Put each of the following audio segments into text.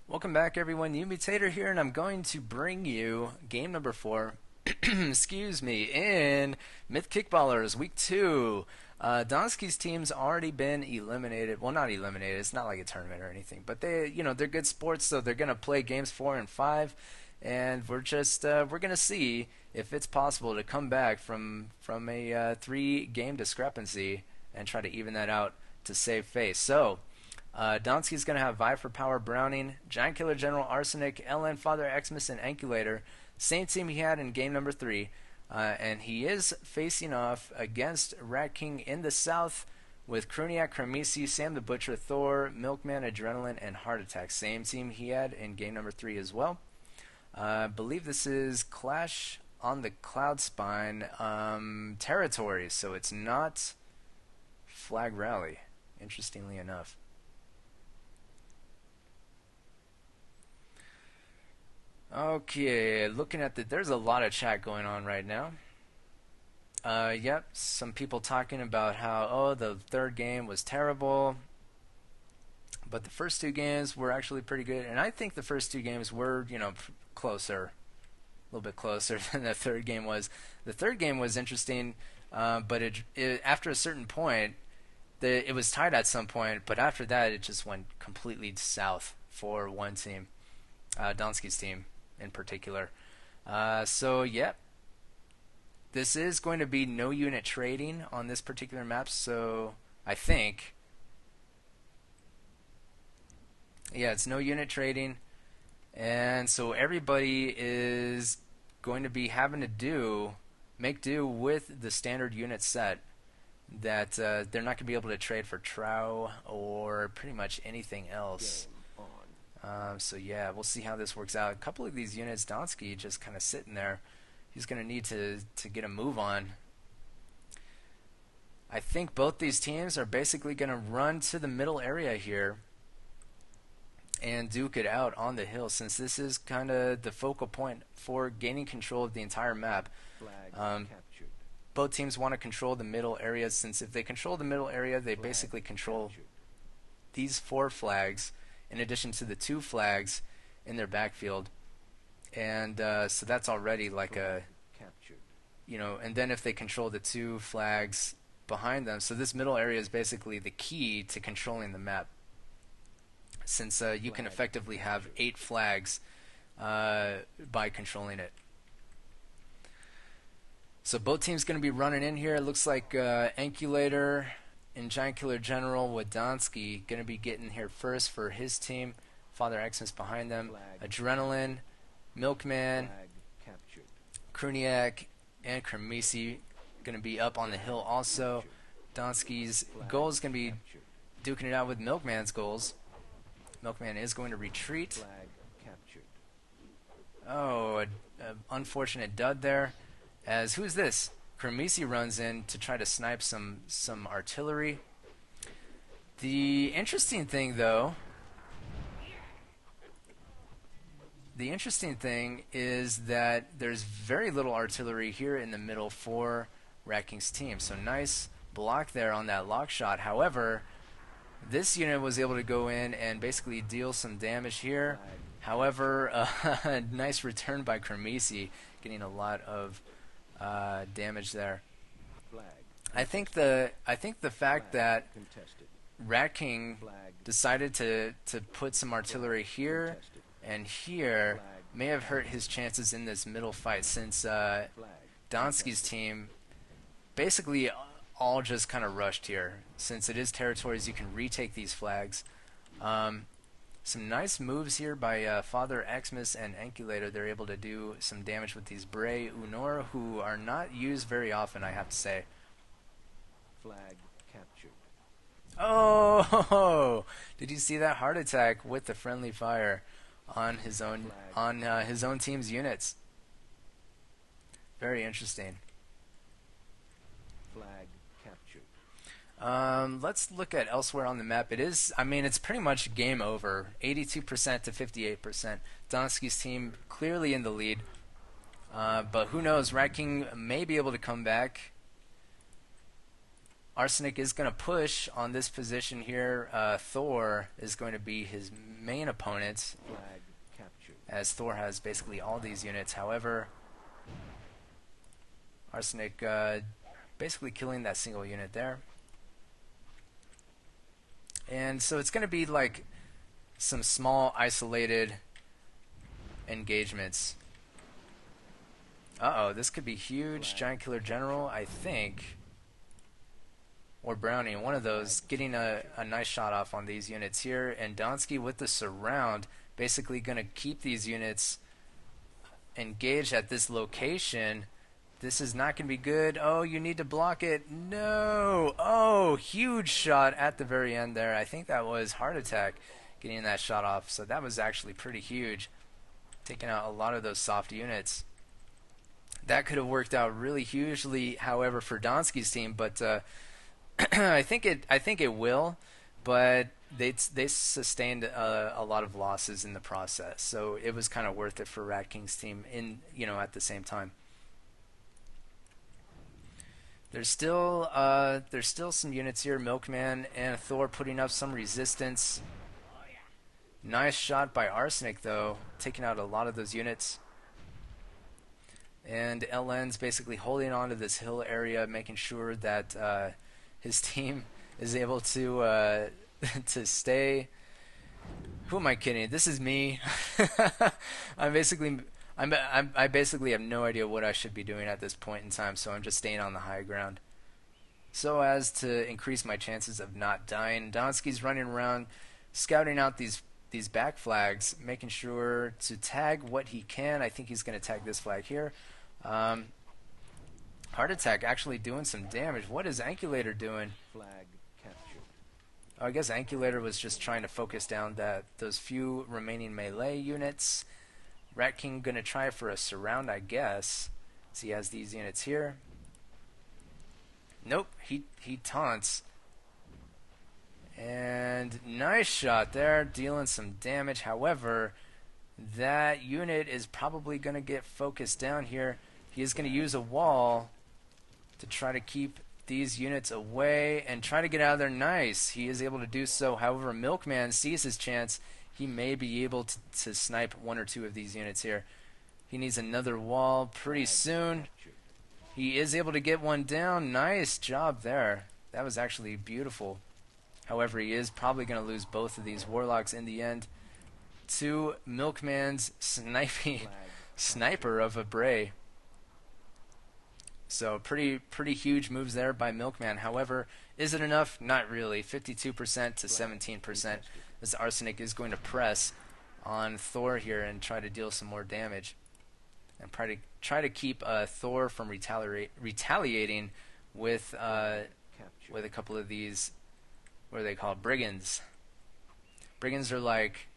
Welcome back, everyone. Mutator here, and I'm going to bring you game number 4. Excuse me, in Myth Kickballers Week 2. Donsky's team's already been eliminated. Well, not eliminated. It's not like a tournament or anything, but they're good sports, so they're gonna play games 4 and 5, and we're gonna see if it's possible to come back from a 3-game discrepancy and try to even that out to save face. So. Donsky's going to have Vi for Power Browning, Giant Killer General Arsenic, LN Father Xmas, and Ankulator. Same team he had in game number 3. And he is facing off against Rat King in the south with Kruniak, Kramisi, Sam the Butcher, Thor, Milkman, Adrenaline, and Heart Attack. Same team he had in game number 3 as well. I believe this is Clash on the Cloudspine territories, so it's not Flag Rally, interestingly enough. Okay, looking at there's a lot of chat going on right now. Yep, some people talking about how, oh, the third game was terrible, but the first 2 games were actually pretty good, and I think the first 2 games were, closer, a little bit closer than the third game was. The third game was interesting, but after a certain point, it was tied at some point, but after that, it just went completely south for one team, Donsky's team in particular. So yeah, this is going to be no unit trading on this particular map. So I think, yeah, it's no unit trading, and so everybody is going to be having to make do with the standard unit set that they're not going to be able to trade for Trow or pretty much anything else. So yeah, we'll see how this works out. A couple of these units, Donsky just kind of sitting there. He's going to need to get a move on. I think both these teams are basically going to run to the middle area here and duke it out on the hill, since this is kind of the focal point for gaining control of the entire map. Both teams want to control the middle area, since if they control the middle area, they basically control these 4 flags in addition to the 2 flags in their backfield. And so that's already like a, and then if they control the 2 flags behind them, so this middle area is basically the key to controlling the map, since you can effectively have 8 flags by controlling it. So both teams going to be running in here. It looks like Ankulator and Giant Killer General with Donsky going to be getting here first for his team. Father Xmas behind them. Adrenaline, Milkman, Kruniak, and Kramisi going to be up on the hill also. Donsky's goal is going to be duking it out with Milkman's goals. Milkman is going to retreat. Oh, an unfortunate dud there. As who's this? Kramisi runs in to try to snipe some artillery. The interesting thing, though, is that there's very little artillery here in the middle for Rat King's team. So nice block there on that lock shot. However, this unit was able to go in and basically deal some damage here. However, nice return by Kramisi, getting a lot of damage there. I think the fact that Rat King decided to put some artillery here and here may have hurt his chances in this middle fight, since Donsky's team basically all just kind of rushed here. Since it is territories, you can retake these flags. Some nice moves here by Father Xmas and Ankulator. They're able to do some damage with these Bray Unor, who are not used very often, I have to say. Flag captured. Oh! Did you see that heart attack with the friendly fire on his own his own team's units? Very interesting. Flag captured. Let's look at elsewhere on the map. It's pretty much game over. 82% to 58%. Donsky's team clearly in the lead. But who knows? Rat King may be able to come back. Arsenic is going to push on this position here. Thor is going to be his main opponent, Flag captured. as Thor has basically all these units. However, Arsenic basically killing that single unit there. And so it's going to be like some small isolated engagements. Uh-oh, this could be huge. Giant Killer General, I think, or Brownie, one of those, getting a nice shot off on these units here. And Donsky with the surround, basically going to keep these units engaged at this location. This is not going to be good. Oh, you need to block it. No. Oh, huge shot at the very end there. I think that was Heart Attack getting that shot off. So that was actually pretty huge, taking out a lot of those soft units. That could have worked out really hugely, however, for Donsky's team, but I think it will. But they sustained a lot of losses in the process, so it was kind of worth it for Rat King's team at the same time. There's still some units here. Milkman and Thor putting up some resistance. Nice shot by Arsenic though, taking out a lot of those units. And LN's basically holding on to this hill area, making sure that his team is able to to stay. Who am I kidding? This is me. I basically have no idea what I should be doing at this point in time, so I'm just staying on the high ground, so as to increase my chances of not dying. Donsky's running around, scouting out these back flags, making sure to tag what he can. I think he's going to tag this flag here. Heart Attack actually doing some damage. What is Ankulator doing? Flag captured. Oh, I guess Ankulator was just trying to focus down those few remaining melee units. Rat King gonna try for a surround, I guess. So he has these units here. Nope, he taunts. And nice shot there, dealing some damage. However, that unit is probably gonna get focused down here. He is gonna use a wall to try to keep these units away and try to get out of there. Nice. He is able to do so. However, Milkman sees his chance. He may be able to snipe one or two of these units here. He needs another wall pretty soon. He is able to get one down. Nice job there. That was actually beautiful. However, he is probably going to lose both of these Warlocks in the end to Milkman's sniper of a Bray. So pretty huge moves there by Milkman. However, is it enough? Not really. 52% to 17%. As Arsenic is going to press on Thor here and try to deal some more damage, and try to keep Thor from retaliating with a couple of these, what are they called? Brigands. Brigands are like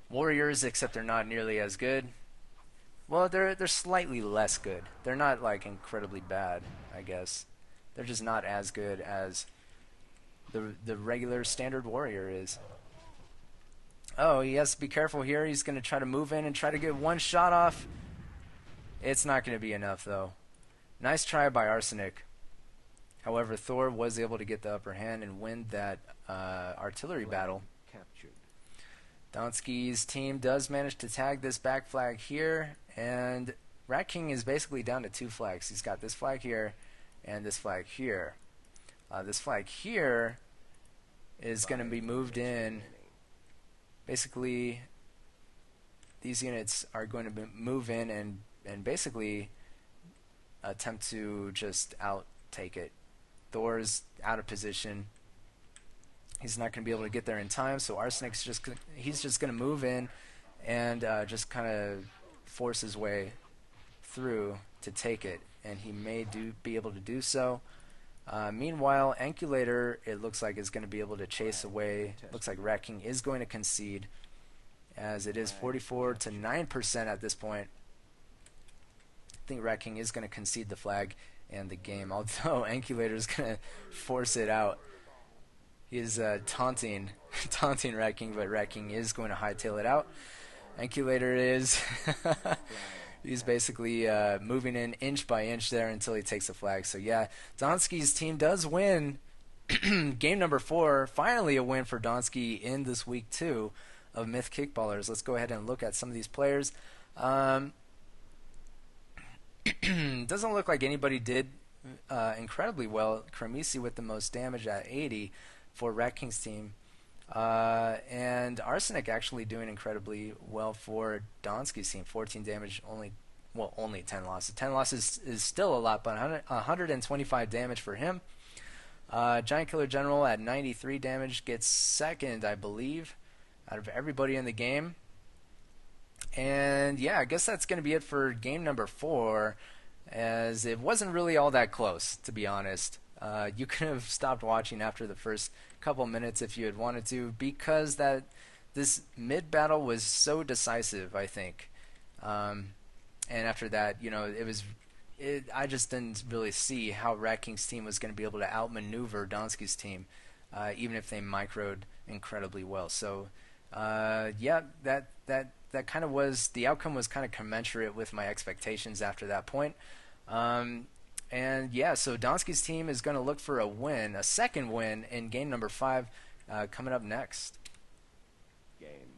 warriors, except they're not nearly as good. Well, they're slightly less good. They're not like incredibly bad, I guess. They're just not as good as the regular standard warrior is. Oh, he has to be careful here. He's going to try to move in and try to get one shot off. It's not going to be enough, though. Nice try by Arsenic. However, Thor was able to get the upper hand and win that artillery battle. Captured. Donsky's team does manage to tag this back flag here, and Rat King is basically down to two flags. He's got this flag here and this flag here. This flag here is going to be moved in. Basically, these units are going to move in and basically attempt to just out-take it. Thor's out of position. He's not going to be able to get there in time, so Arsenic's just going to move in and just kind of force his way through to take it, and he may be able to do so. Meanwhile, Ankulator, it looks like, is going to be able to chase away. Looks like Rat King is going to concede, as it is 44 to 9% at this point. I think Rat King is going to concede the flag and the game, although Ankulator is going to force it out. He is taunting Rat King, but Rat King is going to hightail it out. Ankulator is he's basically moving in inch by inch there until he takes the flag. So yeah, Donsky's team does win Game number 4, finally a win for Donsky in this week 2 of Myth Kickballers. Let's go ahead and look at some of these players. Um, doesn't look like anybody did incredibly well. Kremisi with the most damage at 80 for Rat King's team. And Arsenic actually doing incredibly well for Donsky's team. 14 damage, only 10 losses. 10 losses is still a lot, but 125 damage for him. Giant Killer General at 93 damage gets second, I believe, out of everybody in the game. And yeah, I guess that's going to be it for game number 4, as it wasn't really all that close, to be honest. You could have stopped watching after the first couple minutes if you had wanted to, because this mid battle was so decisive, I think. And after that, I just didn't really see how Rat King's team was going to be able to outmaneuver Donsky's team, even if they microed incredibly well. So, yeah, that kind of was, the outcome was kind of commensurate with my expectations after that point. And yeah, so Donsky's team is going to look for a second win in game number 5, coming up next. Game.